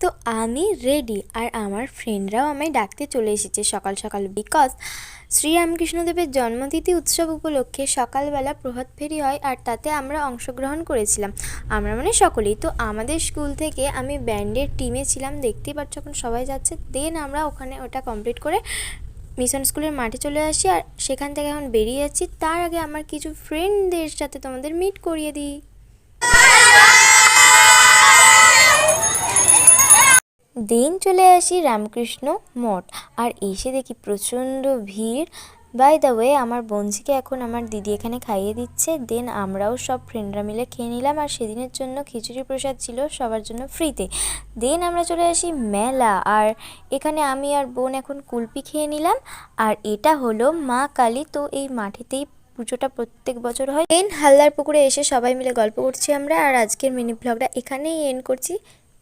তো আমি রেডি আর আমার ফ্রেন্ডরাও আমায় ডাকতে চলে এসেছে সকাল সকাল, বিকজ শ্রীরামকৃষ্ণদেবের জন্মতিথি উৎসব উপলক্ষে সকালবেলা প্রভাত ফেরি হয় আর তাতে আমরা অংশগ্রহণ করেছিলাম। আমরা মানে সকলেই। তো আমাদের স্কুল থেকে আমি ব্যান্ডের টিমে ছিলাম, দেখতেই পাচ্ছ এখন সবাই যাচ্ছে। দেন আমরা ওখানে ওটা কমপ্লিট করে মিশন স্কুলের মাঠে চলে আসি আর সেখান থেকে এখন বেরিয়ে যাচ্ছি। তার আগে আমার কিছু ফ্রেন্ডদের সাথে তোমাদের মিট করিয়ে দিই। দেন চলে আসি রামকৃষ্ণ মঠ আর এসে দেখি প্রচণ্ড ভিড়। বাই দ্য ওয়ে, আমার বঞ্জিকে এখন আমার দিদি এখানে খাইয়ে দিচ্ছে। দেন আমরাও সব ফ্রেন্ডরা মিলে খেয়ে নিলাম আর সেদিনের জন্য খিচুড়ি প্রসাদ ছিল সবার জন্য ফ্রিতে। দেন আমরা চলে আসি মেলা আর এখানে আমি আর বোন এখন কুলপি খেয়ে নিলাম। আর এটা হলো মা কালী, তো এই মাঠেতেই পুজোটা প্রত্যেক বছর হয়। দেন হালদার পুকুরে এসে সবাই মিলে গল্প করছি আমরা। আর আজকের মিনি ব্লগটা এখানেই এন্ড করছি।